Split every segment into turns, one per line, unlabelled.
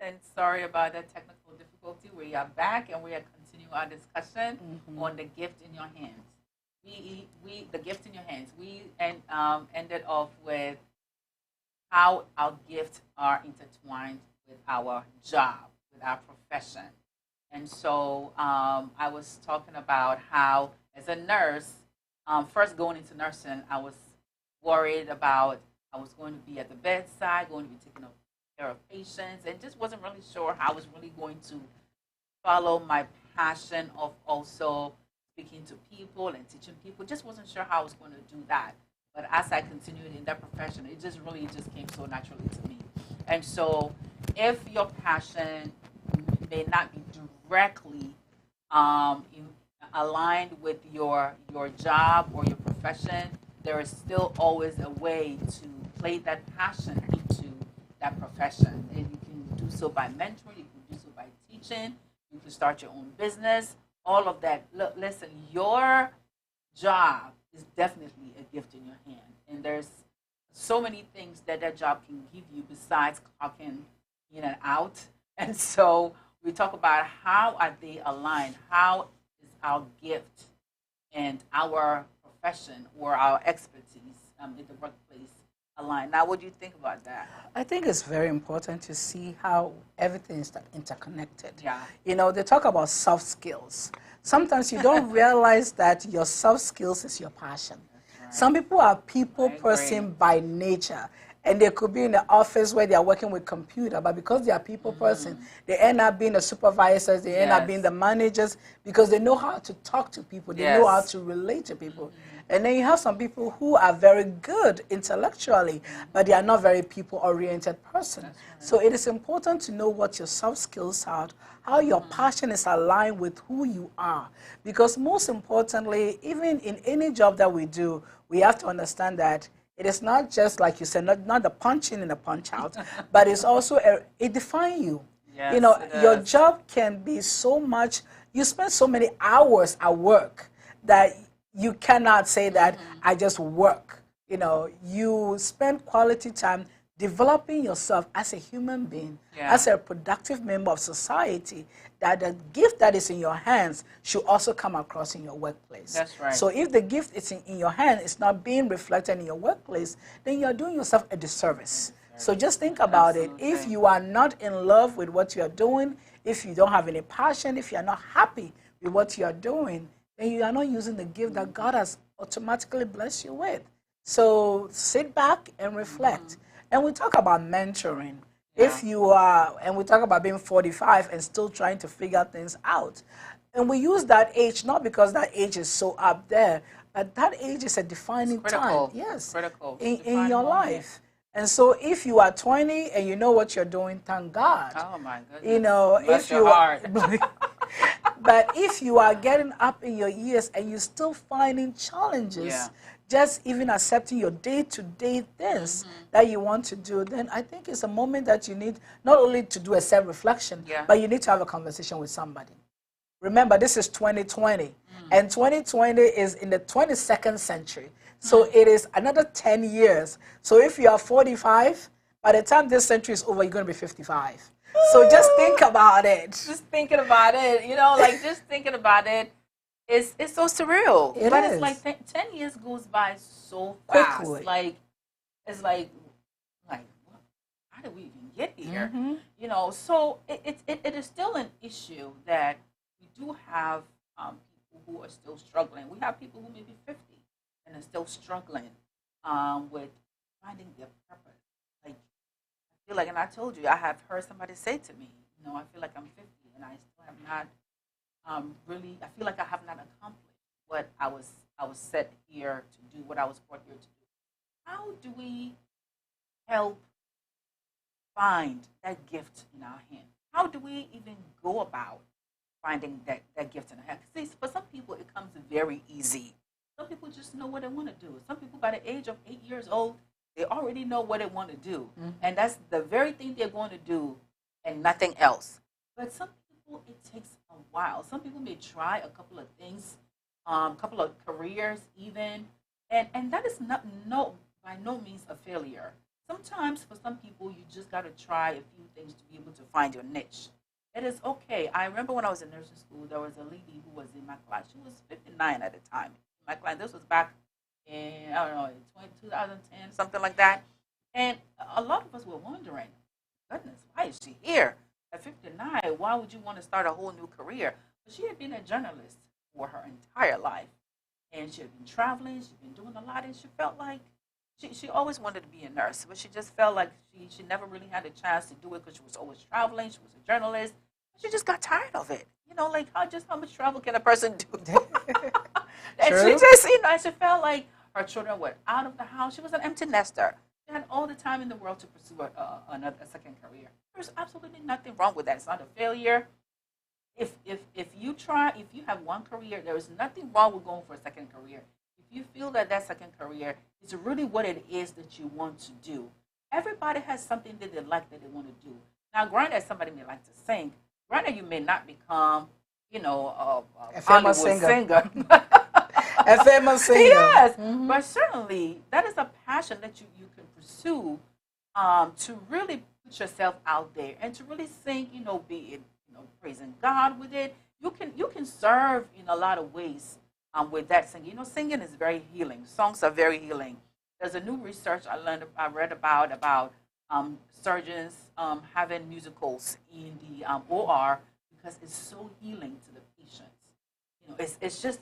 and sorry about that technical difficulty. We are back and we are continuing our discussion on the gift in your hands. The gift in your hands. Ended off with how our gifts are intertwined with our job, with our profession. And so I was talking about how, as a nurse, first going into nursing, I was worried about I was going to be at the bedside, going to be taking care of patients, and just wasn't really sure how I was really going to follow my passion of also speaking to people and teaching people. Just wasn't sure how I was going to do that. But as I continued in that profession, it just really just came so naturally to me. And so, if your passion may not be directly aligned with your job or your profession, there is still always a way to play that passion into that profession. And you can do so by mentoring, you can do so by teaching, you can start your own business, all of that. Look, listen, your job is definitely a gift in your hand. And there's so many things that that job can give you besides clocking in and out. And so we talk about how are they aligned? How is our gift and our profession or our expertise in the workplace aligned? Now, what do you think about that?
I think it's very important to see how everything is interconnected.
Yeah.
They talk about soft skills. Sometimes you don't realize that your soft skills is your passion. Right. Some people are people person by nature. And they could be in the office where they are working with computer, but because they are people person, they end up being the supervisors, they end up being the managers because they know how to talk to people, they know how to relate to people. And then you have some people who are very good intellectually, but they are not very people-oriented person. Right. So it is important to know what your soft skills are, how your passion is aligned with who you are. Because most importantly, even in any job that we do, we have to understand that it is not just, like you said, not the punch in and the punch out, but it's also, it defines you.
Yes,
your job can be so much, you spend so many hours at work that you cannot say that I just work. You spend quality time developing yourself as a human being, as a productive member of society, that the gift that is in your hands should also come across in your workplace.
That's right.
So if the gift is in your hand, it's not being reflected in your workplace, then you're doing yourself a disservice. So just think about it. If you are not in love with what you are doing, if you don't have any passion, if you are not happy with what you are doing, then you are not using the gift that God has automatically blessed you with. So sit back and reflect. And we talk about mentoring. If you are, and we talk about being 45 and still trying to figure things out. And we use that age not because that age is so up there, but that age is a defining time. Yes,
critical.
In your life. And so if you are 20 and you know what you're doing, thank God.
Oh my goodness.
If you are, but if you are getting up in your years and you're still finding challenges, just even accepting your day-to-day things that you want to do, then I think it's a moment that you need not only to do a self-reflection, but you need to have a conversation with somebody. Remember, this is 2020, and 2020 is in the 22nd century. So it is another 10 years. So if you are 45, by the time this century is over, you're going to be 55. So just think about it.
Just thinking about it, just thinking about it. It's so surreal. It's like 10 years goes by so fast.
Quickly.
It's like what? How did we even get here? So it is still an issue that we do have people who are still struggling. We have people who may be 50 and are still struggling with finding their purpose. Like, I feel like, and I told you, I have heard somebody say to me, I feel like I'm 50 and I still have not really, I feel like I have not accomplished what I was set here to do, what I was brought here to do. How do we help find that gift in our hand? How do we even go about finding that gift in our hand? See, for some people, it comes very easy. Some people just know what they want to do. Some people, by the age of 8 years old, they already know what they want to do. And that's the very thing they're going to do and nothing else. But some people, it takes a while. Some people may try a couple of things, a couple of careers even, and that is by no means a failure. sometimes for some people, you just got to try a few things to be able to find your niche. It is okay. I remember when I was in nursing school, there was a lady who was in my class. She was 59 at the time. My class, this was back in, I don't know, 2010, something like that. And a lot of us were wondering, goodness, why is she here at 59? Why would you want to start a whole new career? But she had been a journalist for her entire life. And she had been traveling, she'd been doing a lot, and she felt like she always wanted to be a nurse, but she just felt like she never really had a chance to do it because she was always traveling. She was a journalist. She just got tired of it. You know, like how much travel can a person do? And she just, and she felt like her children were out of the house. She was an empty nester. She had all the time in the world to pursue a second career. There's absolutely nothing wrong with that. It's not a failure. If you try, if you have one career, there is nothing wrong with going for a second career. If you feel that that second career is really what it is that you want to do, everybody has something that they like that they want to do. Now, granted, somebody may like to sing. Granted, you may not become, a famous singer.
A famous singer.
Yes, but certainly that is a passion that you can pursue to really put yourself out there and to really sing, be it praising God with it. You can serve in a lot of ways with that singing. Singing is very healing. Songs are very healing. There's a new research I read about surgeons having musicals in the OR because it's so healing to the patients. It's just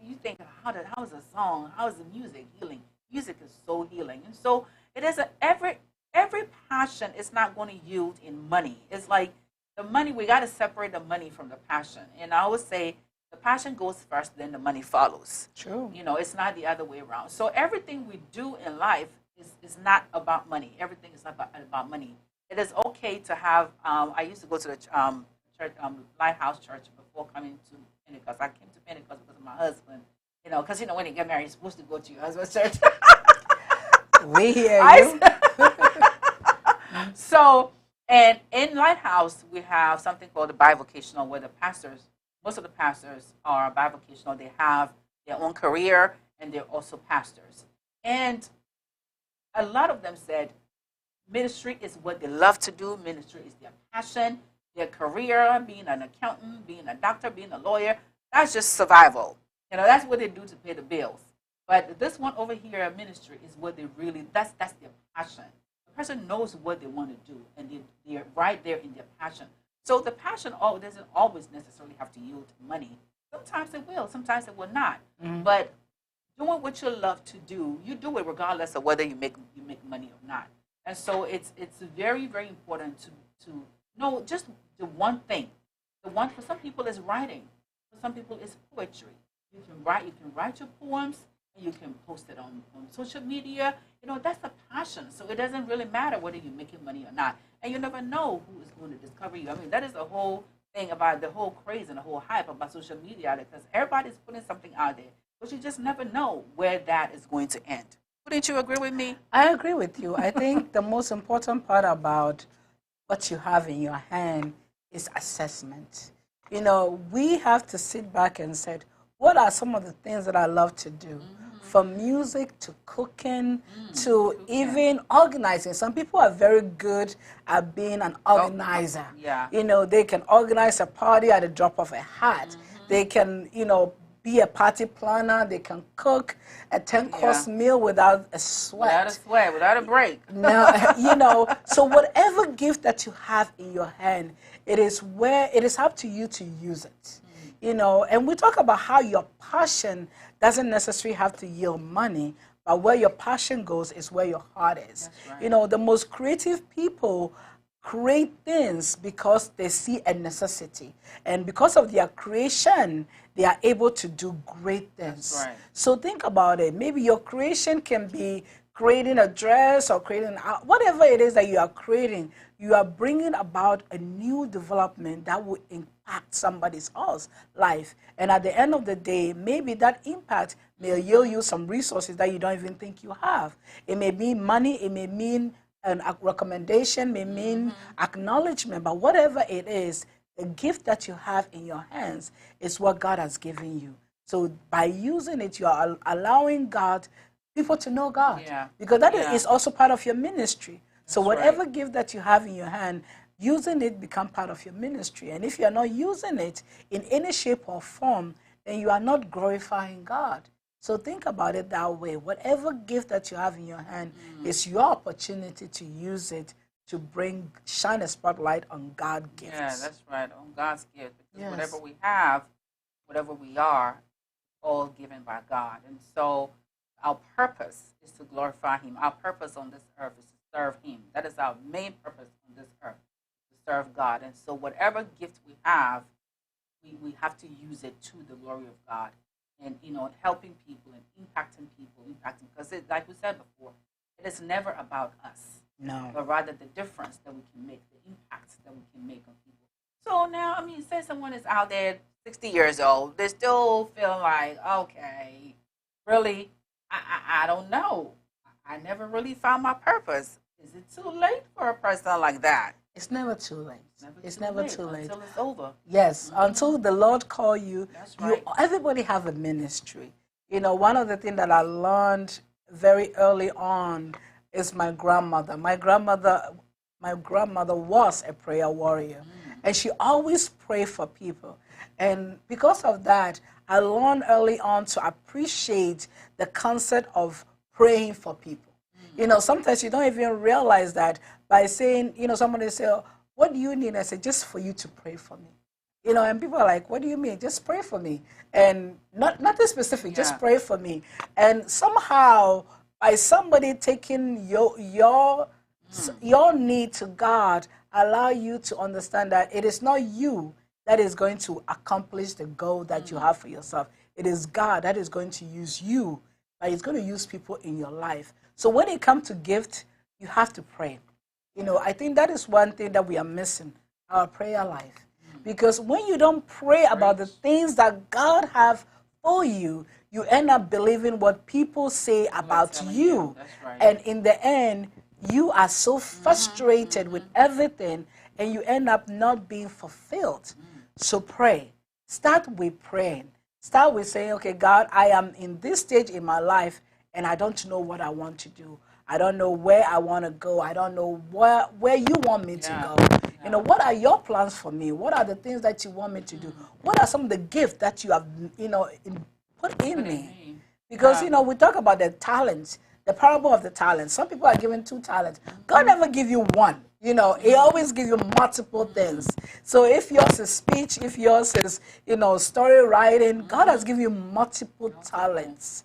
you think how is a song, how is the music healing? Music is so healing, and so it is every passion is not going to yield in money. It's like the money, we got to separate the money from the passion. And I always say the passion goes first, then the money follows.
True.
It's not the other way around. So everything we do in life is not about money. Everything is not about money. It is okay to have, I used to go to the church, Lighthouse Church before coming to Pentecost. I came to Pentecost because of my husband. Because, when you get married, you're supposed to go to your husband's church.
We hear you.
So, and in Lighthouse, we have something called the bivocational, where the pastors, most of the pastors are bivocational. They have their own career, and they're also pastors. And a lot of them said ministry is what they love to do. Ministry is their passion, their career, being an accountant, being a doctor, being a lawyer. That's just survival. That's what they do to pay the bills. But this one over here, ministry, is what they really, that's their passion. The person knows what they want to do, and they're right there in their passion. So the passion doesn't always necessarily have to yield money. Sometimes it will, sometimes it will not. Mm-hmm. But doing what you love to do, you do it regardless of whether you make money or not. And so it's very, very important to know just the one thing. The one for some people is writing. For some people is poetry. You can write your poems, and you can post it on social media. That's a passion. So it doesn't really matter whether you're making money or not. And you never know who is going to discover you. I mean, that is the whole thing about the whole craze and the whole hype about social media, because everybody's putting something out there. But you just never know where that is going to end. Wouldn't you agree with me?
I agree with you. I think the most important part about what you have in your hand is assessment. We have to sit back and say, what are some of the things that I love to do? Mm-hmm. From music to cooking to even organizing. Some people are very good at being an organizer.
Yeah.
They can organize a party at the drop of a hat. Mm-hmm. They can, be a party planner. They can cook a 10-course meal without a sweat.
Without a break.
No, so whatever gift that you have in your hand, it is up to you to use it. And we talk about how your passion doesn't necessarily have to yield money, but where your passion goes is where your heart is. That's right. The most creative people create things because they see a necessity. And because of their creation, they are able to do great things.
That's right.
So think about it. Maybe your creation can be creating a dress or creating whatever it is that you are creating. You are bringing about a new development that will impact somebody else's life. And at the end of the day, maybe that impact may yield you some resources that you don't even think you have. It may mean money, it may mean a recommendation, may mean acknowledgement, but whatever it is, the gift that you have in your hands is what God has given you. So by using it, you are allowing God people to know God.
Yeah.
Because that
Yeah.
is also part of your ministry. So
That's
whatever
right.
gift that you have in your hand, using it become part of your ministry. And if you're not using it in any shape or form, then you are not glorifying God. So think about it that way. Whatever gift that you have in your hand is your opportunity to use it to shine a spotlight on God's gifts.
Yeah, that's right. On God's gift. Because
Yes.
whatever we have, whatever we are, all given by God. And so our purpose is to glorify Him. Our purpose on this earth is to serve Him. That is our main purpose on this earth, to serve God. And so whatever gift we have, we have to use it to the glory of God. And, helping people and impacting people, because like we said before, it is never about us.
No.
But rather the difference that we can make, the impact that we can make on people. So now, say someone is out there 60 years old, they still feel like, okay, really, I don't know. I never really found my purpose. Is it too late for a person like that?
It's never too late. It's never too late.
Until it's over.
Yes, until the Lord call you.
That's right.
Everybody have a ministry. One of the things that I learned very early on is my grandmother. My grandmother was a prayer warrior, and she always prayed for people. And because of that, I learned early on to appreciate the concept of praying for people. Sometimes you don't even realize that by saying, somebody say, oh, what do you need? I say, just for you to pray for me. And people are like, what do you mean? Just pray for me. And nothing specific, just pray for me. And somehow, by somebody taking your need to God, allow you to understand that it is not you that is going to accomplish the goal that you have for yourself. It is God that is going to use you, but He's going to use people in your life. So when it comes to gift, you have to pray. I think that is one thing that we are missing, our prayer life. Because when you don't pray about the things that God have for you, you end up believing what people say about you.
That's right.
And in the end, you are so frustrated with everything, and you end up not being fulfilled. So pray. Start with praying. Start with saying, okay, God, I am in this stage in my life, and I don't know what I want to do. I don't know where I want to go. I don't know where you want me to go. What are your plans for me? What are the things that you want me to do? What are some of the gifts that you have, put in me? Because, we talk about the talents, the parable of the talents. Some people are given 2 talents. God never give you one. He always gives you multiple things. So if yours is speech, if yours is, story writing, God has given you multiple talents.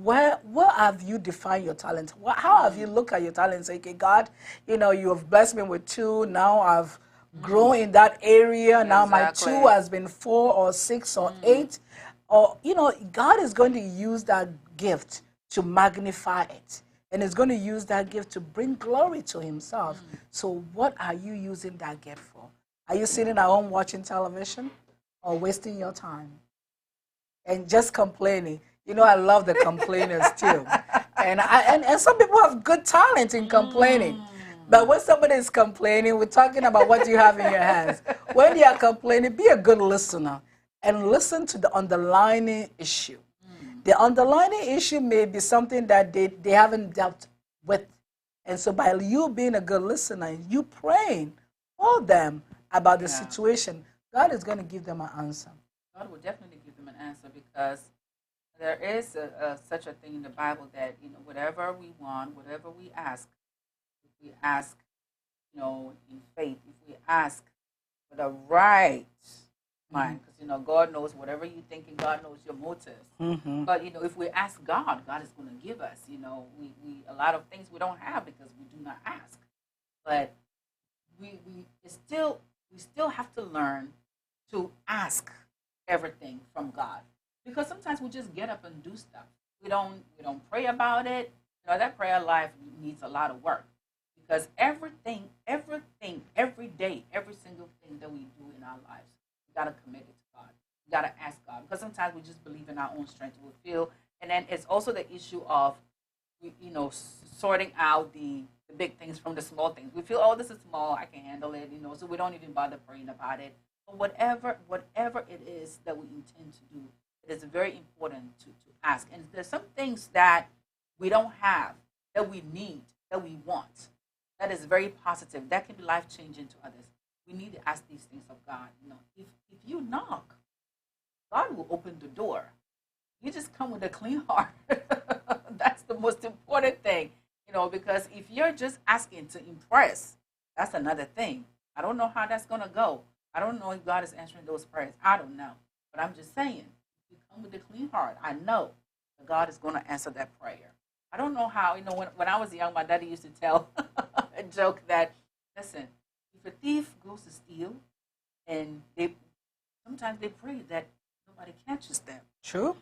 Where have you defined your talent? How have you looked at your talent and say, okay, God, you have blessed me with 2. Now I've grown in that area. Now my 2 has been 4 or 6 or 8. Or, God is going to use that gift to magnify it. And is going to use that gift to bring glory to Himself. So what are you using that gift for? Are you sitting at home watching television or wasting your time and just complaining? I love the complainers too. And some people have good talent in complaining. But when somebody is complaining, we're talking about what you have in your hands. When you are complaining, be a good listener and listen to the underlying issue. The underlying issue may be something that they haven't dealt with. And so by you being a good listener, you praying for them about the situation, God is going to give them an answer.
God will definitely give them an answer, because there is such a thing in the Bible that, whatever we want, whatever we ask, if we ask, in faith, if we ask for the right mind, because, God knows whatever you're thinking, God knows your motives. But, if we ask God, God is going to give us, we a lot of things we don't have because we do not ask. But we still have to learn to ask everything from God. Because sometimes we just get up and do stuff. We don't pray about it. That prayer life needs a lot of work. Because everything, every day, every single thing that we do in our lives, we got to commit it to God. We got to ask God. Because sometimes we just believe in our own strength. We feel, and then it's also the issue of, sorting out the big things from the small things. We feel, oh, this is small, I can handle it, so we don't even bother praying about it. But whatever it is that we intend to do, it is very important to ask. And there's some things that we don't have, that we need, that we want. That is very positive. That can be life changing to others. We need to ask these things of God. If you knock, God will open the door. You just come with a clean heart. That's the most important thing, because if you're just asking to impress, that's another thing. I don't know how that's going to go. I don't know if God is answering those prayers. I don't know. But I'm just saying, if you come with a clean heart, I know that God is going to answer that prayer. I don't know how, when I was young, my daddy used to tell a joke that, listen, if a thief goes to steal, and sometimes they pray that nobody catches them.
True.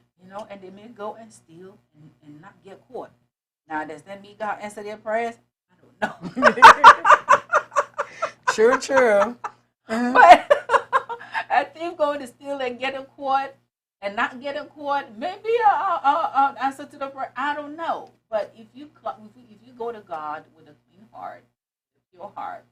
And they may go and steal and not get caught. Now, does that mean God answer their prayers? I don't know.
True.
But a thief going to steal and get caught and not get caught, maybe an answer to the prayer. I don't know. But if you go to God with a clean heart, a pure heart,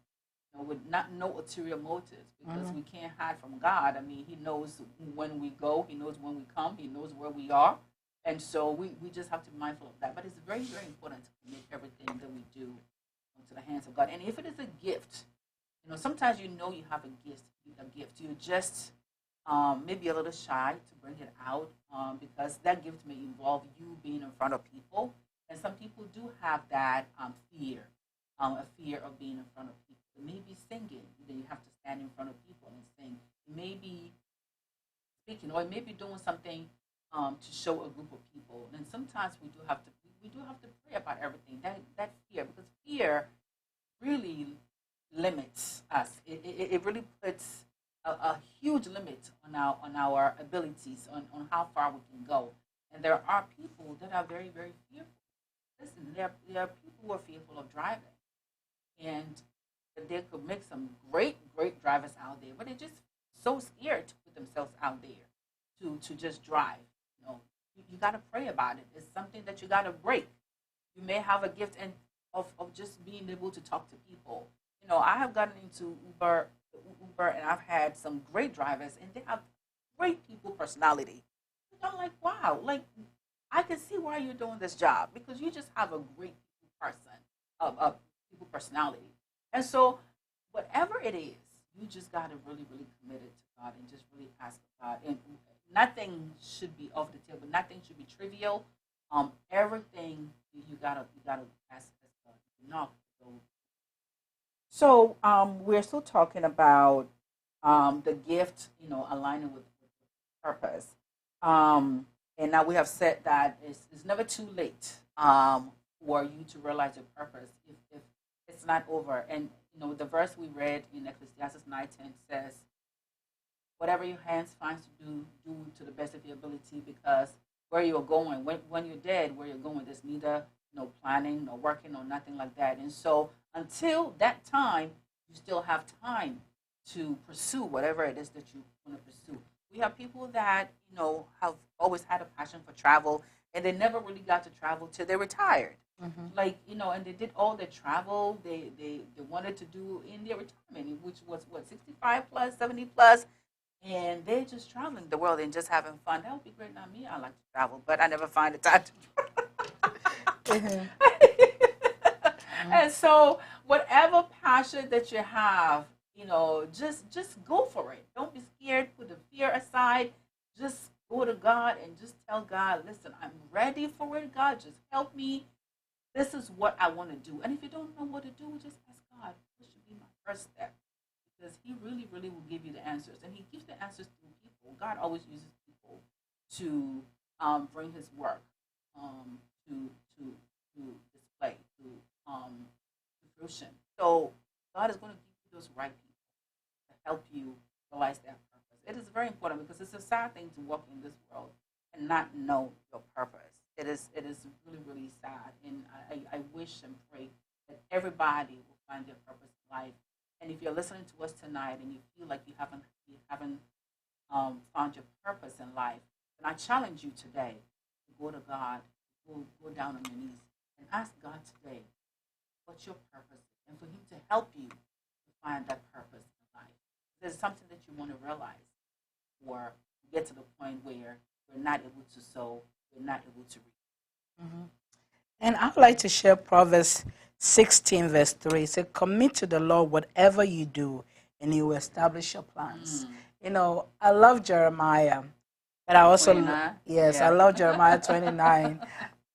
with no ulterior motives, because we can't hide from God. I mean, He knows when we go, He knows when we come, He knows where we are, and so we just have to be mindful of that. But it's very, very important to commit everything that we do into the hands of God. And if it is a gift, sometimes you have a gift. You just maybe a little shy to bring it out because that gift may involve you being in front of people, and some people do have that fear, a fear of being in front of people. It may be singing. Then you have to stand in front of people and sing. It may be speaking, or it may be doing something to show a group of people. And sometimes we do have to pray about everything. That fear, because fear really limits us. It really puts a huge limit on our abilities, on how far we can go. And there are people that are very, very fearful. Listen, there are people who are fearful of driving, and they could make some great drivers out there, but they're just so scared to put themselves out there to just drive. You got to pray about it. It's something that you got to break. You may have a gift of just being able to talk to people. I have gotten into Uber, and I've had some great drivers, and they have great people personality. I'm like, wow, like I can see why you're doing this job, because you just have a great people personality. And so, whatever it is, you just got to really, really commit it to God and just really ask God. And nothing should be off the table. Nothing should be trivial. Everything you gotta ask God. No. So, we're still talking about the gift, aligning with purpose. And now we have said that it's never too late for you to realize your purpose if it's not over. And the verse we read in Ecclesiastes 9:10 says, "Whatever your hands finds to do to the best of your ability, because where you're going, when you're dead, where you're going, there's neither no planning, no working, no nothing like that." And so until that time, you still have time to pursue whatever it is that you want to pursue. We have people that have always had a passion for travel, and they never really got to travel till they retired. Like, and they did all the travel they wanted to do in their retirement, which was 65 plus, 70 plus, and they're just traveling the world and just having fun. That would be great. Not me. I like to travel, but I never find the time to And so whatever passion that you have, just go for it. Don't be scared. Put the fear aside. Just go to God and just tell God, listen, I'm ready for it. God, just help me. This is what I want to do. And if you don't know what to do, just ask God. This should be my first step. Because He really, really will give you the answers. And He gives the answers through people. God always uses people to bring His work to display, to fruition. So God is going to give you those right people to help you realize that purpose. It is very important, because it's a sad thing to walk in this world and not know your purpose. It is really, really sad. And I wish and pray that everybody will find their purpose in life. And if you're listening to us tonight and you feel like you haven't found your purpose in life, then I challenge you today to go to God, go down on your knees and ask God today, what's your purpose? And for Him to help you to find that purpose in life. There's something that you want to realize, or get to the point where we're not able to sow, we're not able to reach.
And I would like to share Proverbs 16, verse 3. It says, commit to the Lord whatever you do, and he will establish your plans. You know, I love Jeremiah, but I also,
29?
yes, I
Yeah.
love Jeremiah 29.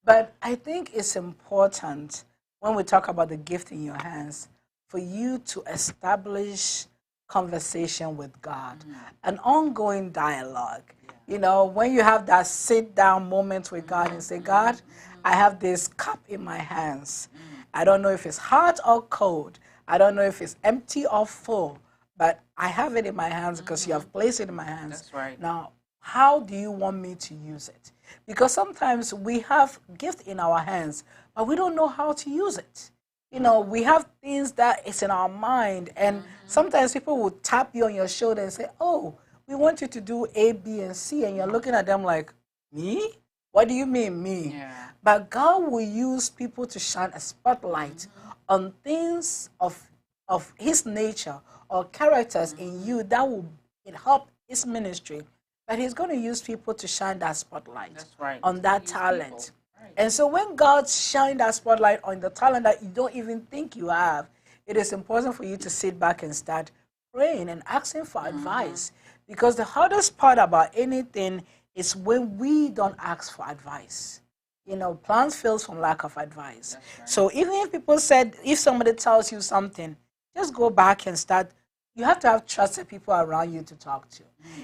But I think it's important when we talk about the gift in your hands for you to establish conversation with God, an ongoing dialogue. You know, when you have that sit down moment with God and say, God, I have this cup in my hands. I don't know if it's hot or cold. I don't know if it's empty or full, but I have it in my hands because you have placed it in my hands.
That's right.
Now, how do you want me to use it? Because sometimes we have gift in our hands, but we don't know how to use it. You know, we have things that is in our mind, and sometimes people will tap you on your shoulder and say, oh, we want you to do A, B, and C, and you're looking at them like, me? What do you mean, me?
Yeah.
But God will use people to shine a spotlight on things of his nature or characters in you that will help his ministry. But he's going to use people to shine that spotlight
That's right.
on that
Use
talent.
people. Right.
And so when God shines that spotlight on the talent that you don't even think you have, it is important for you to sit back and start praying and asking for advice. Because the hardest part about anything is when we don't ask for advice. You know, plans fail from lack of advice.
Right.
So even if people said, if somebody tells you something, just go back and start. You have to have trusted people around you to talk to.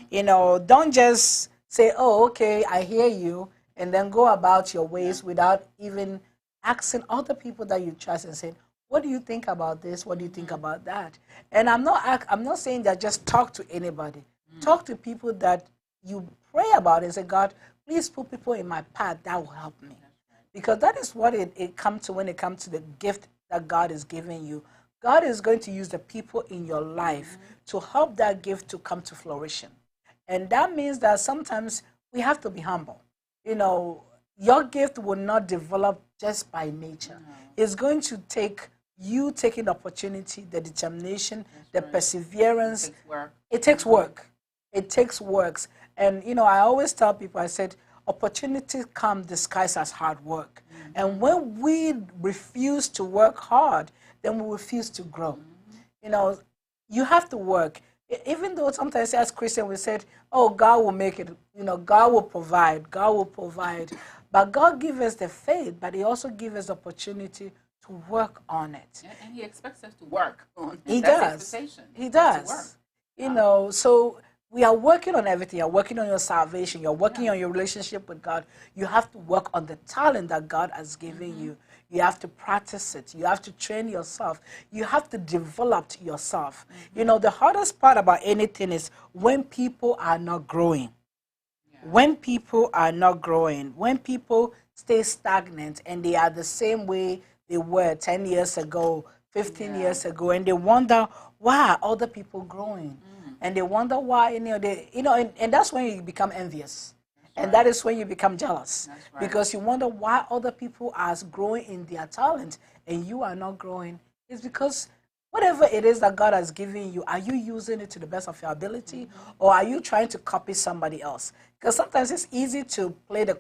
You know, don't just say, oh, okay, I hear you, and then go about your ways without even asking other people that you trust and saying, what do you think about this? What do you think about that? And I'm not saying that just talk to anybody. Talk to people that you pray about and say, God, please put people in my path that will help me. Because that is what it comes to when it comes to the gift that God is giving you. God is going to use the people in your life to help that gift to come to fruition. And that means that sometimes we have to be humble. You know, your gift will not develop just by nature. It's going to take you taking the opportunity, the determination, the perseverance.
It takes work.
It takes work. It takes works. And, you know, I always tell people, I said, opportunities come disguised as hard work. And when we refuse to work hard, then we refuse to grow. You know, you have to work. Even though sometimes as Christians we said, oh, God will make it, you know, God will provide, God will provide. But God gives us the faith, but he also gives us the opportunity to work on it.
And he expects us to work on it.
He
That's
does.
expectation.
He
To work.
does. You know, so we are working on everything. You're working on your salvation. You're working on your relationship with God. You have to work on the talent that God has given you. You have to practice it. You have to train yourself. You have to develop yourself. You know, the hardest part about anything is when people are not growing. When people are not growing, when people stay stagnant and they are the same way they were 10 years ago, 15 years ago, and they wonder why are other people growing, and they wonder why, and that's when you become envious, and that is when you become jealous, because you wonder why other people are growing in their talent and you are not growing. It's because whatever it is that God has given you, are you using it to the best of your ability, or are you trying to copy somebody else? Because sometimes it's easy to play the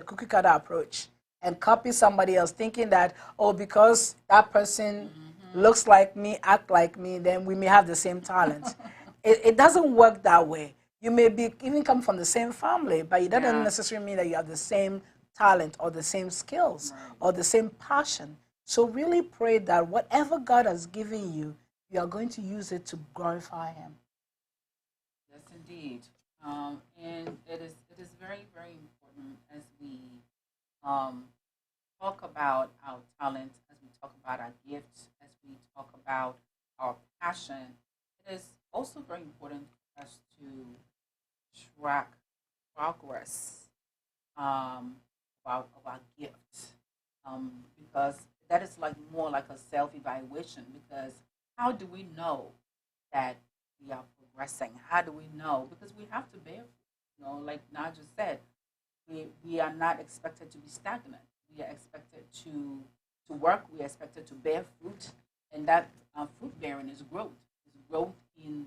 cookie cutter approach and copy somebody else, thinking that, oh, because that person looks like me, act like me, then we may have the same talent. It doesn't work that way. You may be even come from the same family, but it doesn't necessarily mean that you have the same talent or the same skills or the same passion. So really pray that whatever God has given you, you are going to use it to glorify him.
Yes, indeed. And it is very, very important as we talk about our talents, as we talk about our gifts, as we talk about our passion. It is also very important for us to track progress of our gifts, because that is like more like a self-evaluation. Because how do we know that we are progressing? How do we know? Because we have to bear fruit. You know, like Naja said, we are not expected to be stagnant. We are expected to work. We are expected to bear fruit, and that fruit bearing is growth. Is growth in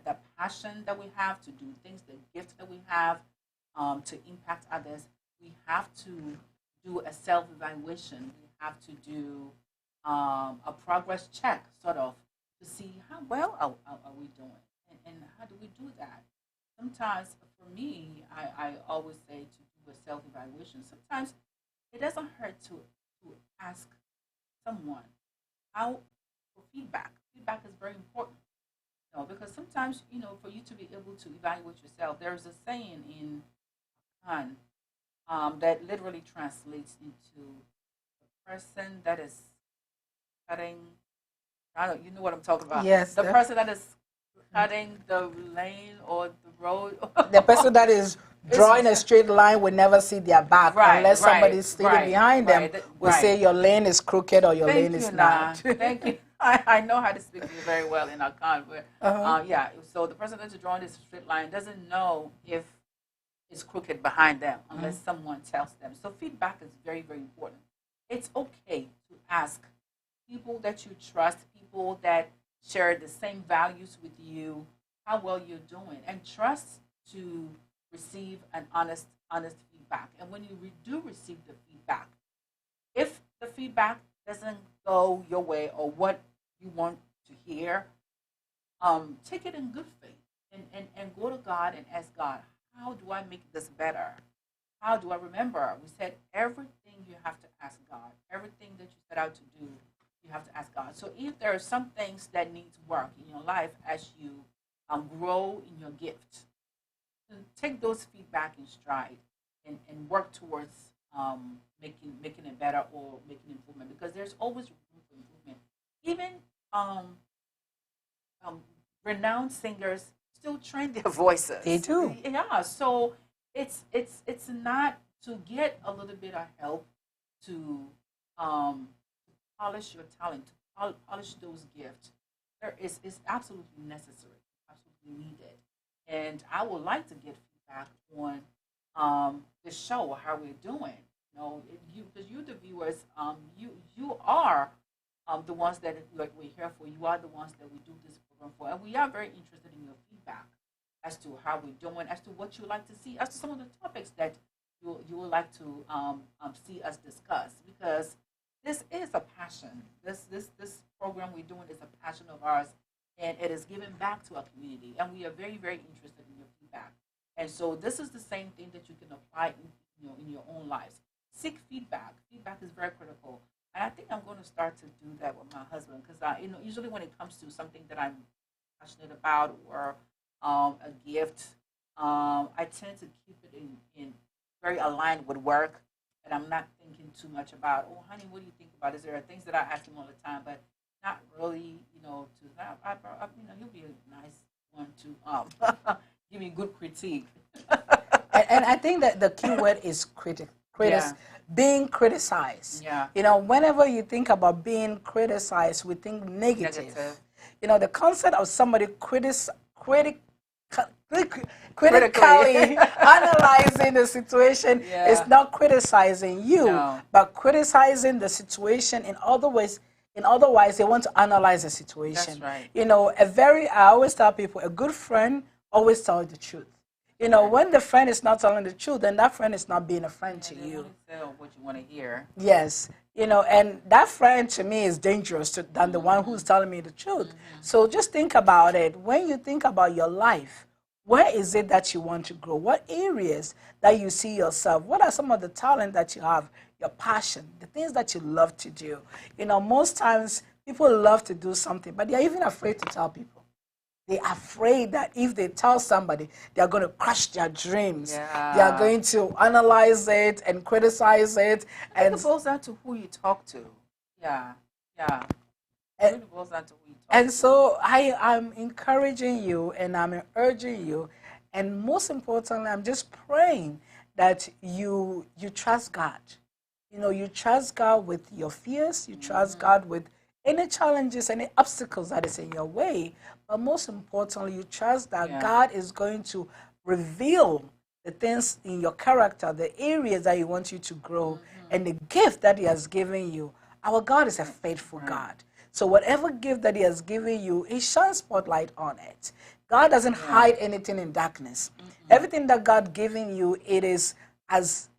the passion that we have to do things, the gift that we have to impact others. We have to do a self-evaluation. We have to do a progress check, sort of, to see how well are we doing, and how do we do that. Sometimes, for me, I always say to do a self-evaluation. Sometimes it doesn't hurt to ask someone how for feedback. Feedback is very important, because sometimes, for you to be able to evaluate yourself, there's a saying in Khan that literally translates into the person that is cutting. I don't, you know what I'm talking about.
Yes.
The person that is cutting the lane or the road.
The person that is drawing a straight line will never see their back,
Right,
unless
right,
somebody standing
right,
behind them
right,
will
right.
say your lane is crooked or your
Thank
lane
you,
is
Nah.
not.
Thank you. I know how to speak to you very well in Akan, but yeah. So the person that's drawing this straight line doesn't know if it's crooked behind them unless someone tells them. So feedback is very, very important. It's okay to ask people that you trust, people that share the same values with you, how well you're doing, and trust to receive an honest feedback. And when you do receive the feedback, if the feedback doesn't go your way or what you want to hear, take it in good faith and go to God and ask God, how do I make this better? How do I remember? We said everything you have to ask God. Everything that you set out to do, you have to ask God. So if there are some things that need work in your life as you grow in your gift, take those feedback in stride and work towards making it better or making improvement, because there's always room for improvement. Even renowned singers still train their voices.
They do.
Yeah. So it's not to get a little bit of help to polish your talent, to polish those gifts. There is absolutely necessary, absolutely needed. And I would like to get feedback on the show, how we're doing. Because you, the viewers, you are the ones that we're here for. You are the ones that we do this program for, and we are very interested in your feedback as to how we're doing, as to what you like to see, as to some of the topics that you would like to see us discuss. Because this is a passion. This program we're doing is a passion of ours, and it is giving back to our community. And we are very, very interested in your feedback. And so this is the same thing that you can apply in your own lives. Seek feedback. Feedback is very critical. And I think I'm going to start to do that with my husband, because usually when it comes to something that I'm passionate about or a gift, I tend to keep it in very aligned with work, and I'm not thinking too much about, oh, honey, what do you think about? Is there things that I ask him all the time, but not really, he'll be a nice one to give me good critique.
And I think that the key word is being criticized.
Yeah.
Whenever you think about being criticized, we think negative. The concept of somebody critically analyzing the situation is not criticizing you, but criticizing the situation in other ways. In other words, they want to analyze the situation.
That's right.
I always tell people, a good friend always tells the truth. When the friend is not telling the truth, then that friend is not being a friend to you.
Tell what you want to hear.
Yes. And that friend to me is dangerous than the one who's telling me the truth. So just think about it. When you think about your life, where is it that you want to grow? What areas that you see yourself? What are some of the talent that you have, your passion, the things that you love to do? Most times people love to do something, but they're even afraid to tell people. They're afraid that if they tell somebody, they're going to crush their dreams.
Yeah.
They are going to analyze it and criticize it.
And it boils down to who you talk to. Yeah. It boils down to who you talk to.
And so I'm encouraging you and I'm urging you. And most importantly, I'm just praying that you trust God. You trust God with your fears. You trust God with any challenges, any obstacles that is in your way. But most importantly, you trust that God is going to reveal the things in your character, the areas that He wants you to grow, and the gift that He has given you. Our God is a faithful God. So whatever gift that He has given you, He shines spotlight on it. God doesn't hide anything in darkness. Everything that God given you, it is as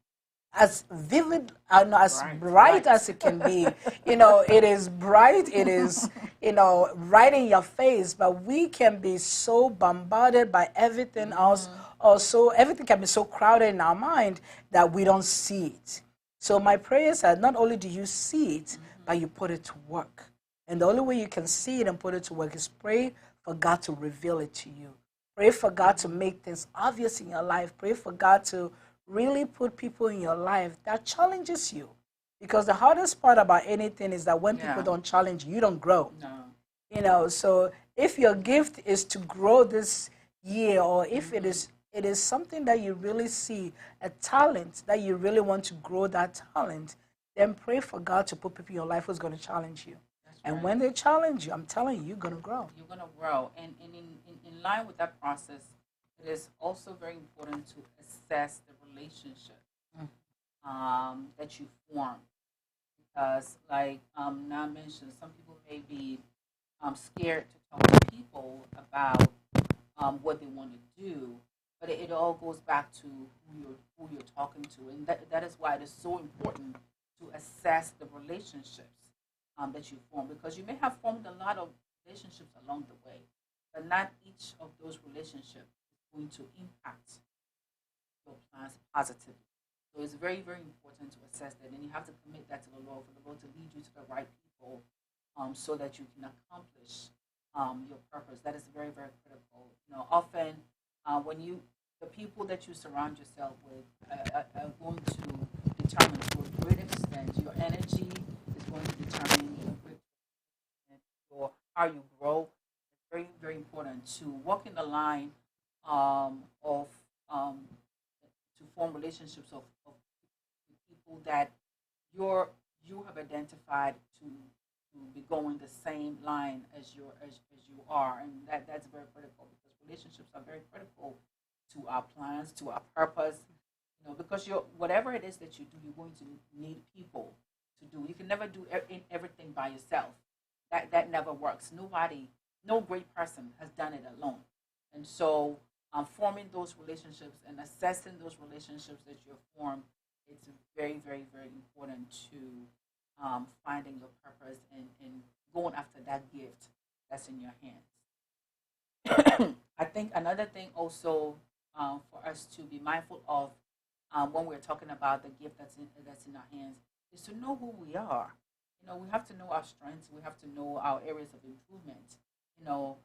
as vivid and as
Right,
bright
right.
as it can be. It is bright, it is, right in your face, but we can be so bombarded by everything else, or so everything can be so crowded in our mind that we don't see it. So my prayer is that not only do you see it, but you put it to work. And the only way you can see it and put it to work is pray for God to reveal it to you. Pray for God to make things obvious in your life. Pray for God to really put people in your life that challenges you. Because the hardest part about anything is that when people
Yeah.
don't challenge you, you don't grow.
No.
So if your gift is to grow this year, or if it is something that you really see, a talent that you really want to grow that talent, then pray for God to put people in your life who's going to challenge you.
That's
And
right.
when they challenge you, I'm telling you, you're going to grow.
You're going to grow. And in line with that process, it is also very important to assess the relationship that you form. Because, like Now mentioned, some people may be scared to talk to people about what they want to do, but it all goes back to who you're talking to, and that is why it is so important to assess the relationships that you form, because you may have formed a lot of relationships along the way, but not each of those relationships is going to impact your plans positively. So it's very, very important to assess that, and you have to commit that to the Lord for the Lord to lead you to the right people, so that you can accomplish your purpose. That is very, very critical. Often when the people that you surround yourself with are going to determine to a great extent your energy is going to determine your how you grow. It's very, very important to walk in the line of to form relationships of people that you have identified to be going the same line as you are, and that's very critical, because relationships are very critical to our plans, to our purpose. Because whatever it is that you do, you're going to need people to do. You can never do everything by yourself. That never works. No great person has done it alone, and so forming those relationships and assessing those relationships that you form, it's very, very, very important to finding your purpose and going after that gift that's in your hands. I think another thing also for us to be mindful of when we're talking about the gift that's in our hands is to know who we are. We have to know our strengths. We have to know our areas of improvement. You know,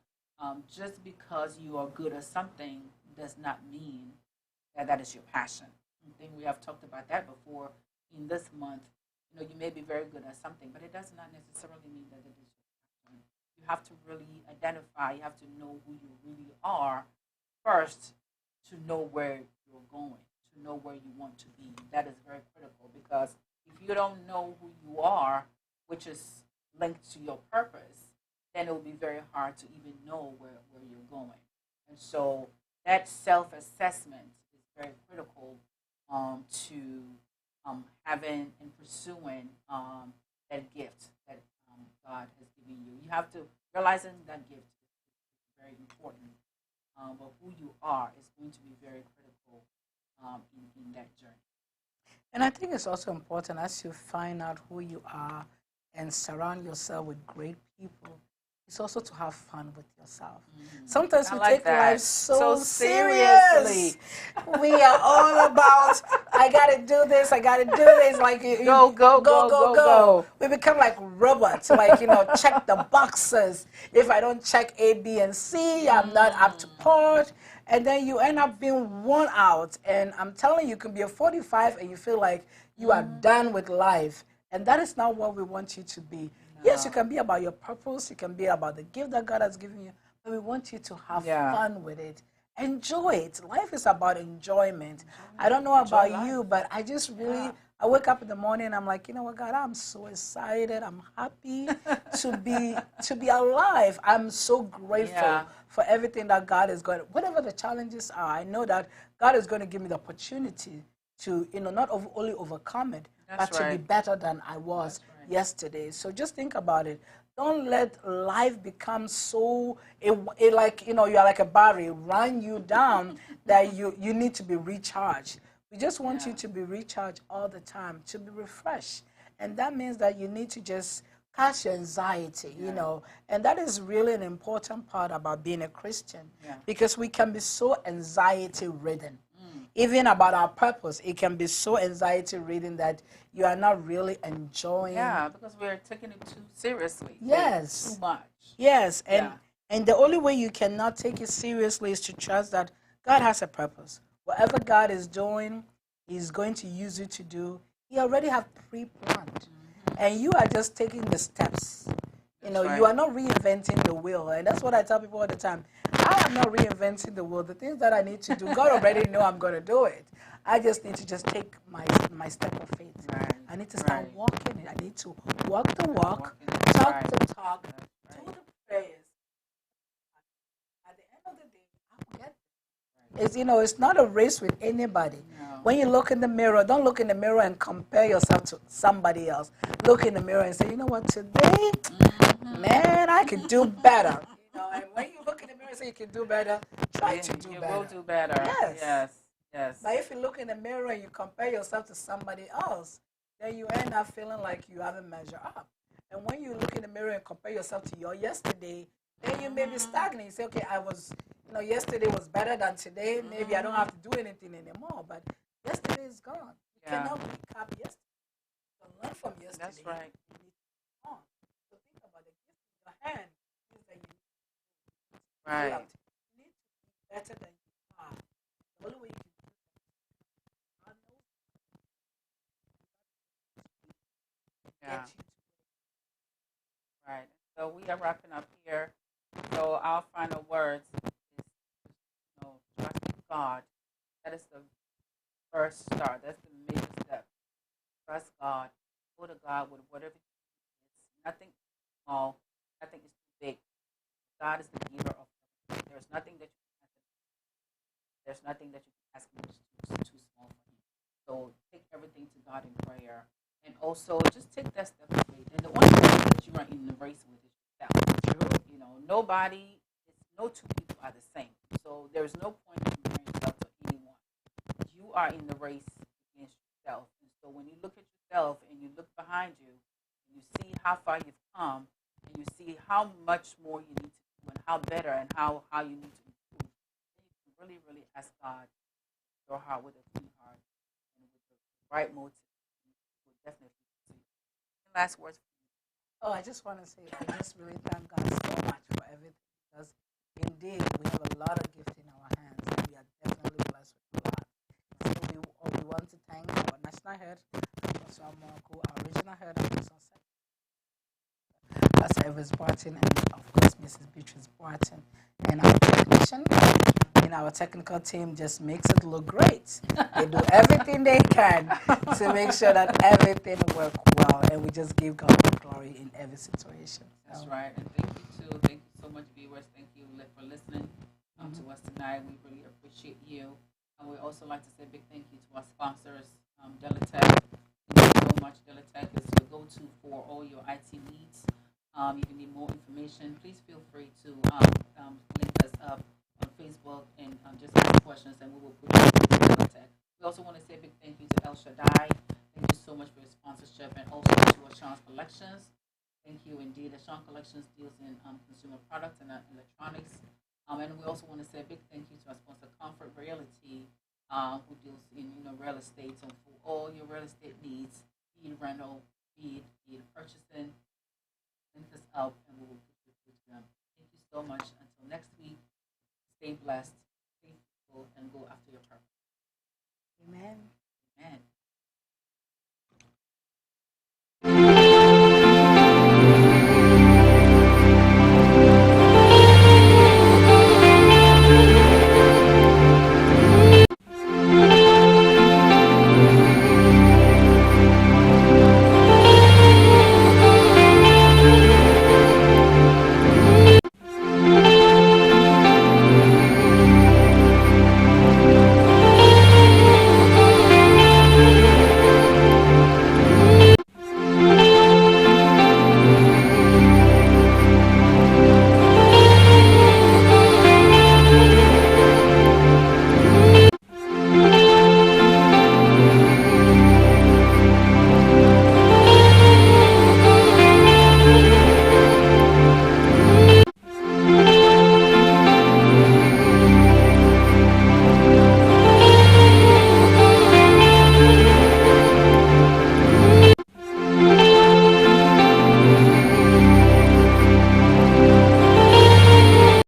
just because you are good at something does not mean that is your passion. I think we have talked about that before in this month. You may be very good at something, but it does not necessarily mean that it is your passion. You have to really identify, you have to know who you really are first to know where you're going, to know where you want to be. That is very critical, because if you don't know who you are, which is linked to your purpose, then it will be very hard to even know where you're going. And so that self assessment is very critical to having and pursuing that gift that God has given you. You have to realizing that gift is very important, but who you are is going to be very critical in that journey.
And I think it's also important, as you find out who you are and surround yourself with great people, it's also to have fun with yourself. Sometimes we take life so seriously. We are all about, I gotta do this, I gotta do this. Like go. We become like robots, like, check the boxes. If I don't check A, B, and C, I'm not up to par. And then you end up being worn out. And I'm telling you, you can be a 45 and you feel like you are done with life. And that is not what we want you to be. Yes, you can be about your purpose. You can be about the gift that God has given you. But we want you to have fun with it. Enjoy it. Life is about enjoyment. I don't know about you, but I just really, I wake up in the morning and I'm like, you know what, God, I'm so excited. I'm happy to be alive. I'm so grateful for everything that God is going to, whatever the challenges are, I know that God is going to give me the opportunity to, not only overcome it, but to be better than I was yesterday. So just think about it. Don't let life become so, like, you are like a battery, run you down that you need to be recharged. We just want you
Yeah.
to be recharged all the time, to be refreshed. And that means that you need to just catch your anxiety, you
Yeah.
know. And that is really an important part about being a Christian
Yeah.
because we can be so anxiety ridden. Even about our purpose, it can be so anxiety ridden that you are not really enjoying.
Yeah, because we're taking it too seriously.
Yes.
Too much.
Yes,
Yeah.
and the only way you cannot take it seriously is to trust that God has a purpose. Whatever God is doing, He's going to use you to do. He already have pre-planned, and you are just taking the steps. You know,
That's
you
right.
are not reinventing the wheel, and that's what I tell people all the time. I am not reinventing the wheel. The things that I need to do, God already know I'm going to do it. I just need to just take my step of faith.
Right.
I need to start
Right.
walking it. I need to walk the walk,
Walking it.
talk
Right.
the talk,
That's
do
right.
the prayers. At the end of the day, I will get there. It's, you know, it's not a race with anybody.
No.
When you look in the mirror, don't look in the mirror and compare yourself to somebody else. Look in the mirror and say, you know what, today, man, I could do better. You know, and when you look in the mirror and say you can do better, try to do
You
better.
will do better.
Yes.
Yes. Yes.
But if you look in the mirror and you compare yourself to somebody else, then you end up feeling like you haven't measured up. And when you look in the mirror and compare yourself to your yesterday, then you may be stagnant. You say, okay, yesterday was better than today. Maybe I don't have to do anything anymore. But yesterday is gone. You
Yeah.
cannot recap yesterday. So learn from yesterday.
That's right.
You need to move on. So think about the gift in your hand. Things that you
Right.
You need to be better than you are. The only way you can do that is God knows
Yeah.
get you to
Right. So we are wrapping up here. So our final words is, trust in God. That is the first start. That's the major step. Trust God. Go to God with whatever it is. Nothing small. Nothing is too big. God is the giver of everything. There's nothing that you can ask him. There's nothing that you can ask him which is too small for him. So take everything to God in prayer. And also just take that step of faith. And the only person that you are in the race with is yourself. You know, no two people are the same. So there's no point in comparing yourself to anyone. You are in the race against yourself. And so when you look at yourself and you look behind you, and you see how far you've come, and you see how much more you need to do and how better and how you need to improve, then you can really, really ask God your heart with a clean heart and with the right motive. He will definitely see. Last words.
Oh, I just want to say, I just really thank God so much for everything because indeed we have a lot of gifts in our hands and we are definitely blessed with a lot. So we want to thank our national head, Pastor Amonko, our regional head, Pastor Evans Barton, and of course Mrs. Beatrice Barton, and our technician. And our technical team just makes it look great. They do everything they can to make sure that everything works well, and we just give God the glory in every situation.
That's right. And thank you, too. Thank you so much, viewers. Thank you for listening to us tonight. We really appreciate you. And we also like to say a big thank you to our sponsors, Delatech. Thank you so much. Delatech is your go-to for all your IT needs. If you need more information, please feel free to link us up on Facebook and just ask questions, and we will put you in contact. We also want to say a big thank you to El Shaddai. Thank you so much for your sponsorship, and also to Ashan's Collections. Thank you indeed. Ashan Collections deals in consumer products and electronics. And we also want to say a big thank you to our sponsor, Comfort Realty, who deals in real estate. So for all your real estate needs, be it rental, be it purchasing, link us up, and we will put you through to them. Thank you so much. Until next week. Stay blessed, stay faithful, and go after your purpose.
Amen.
Amen.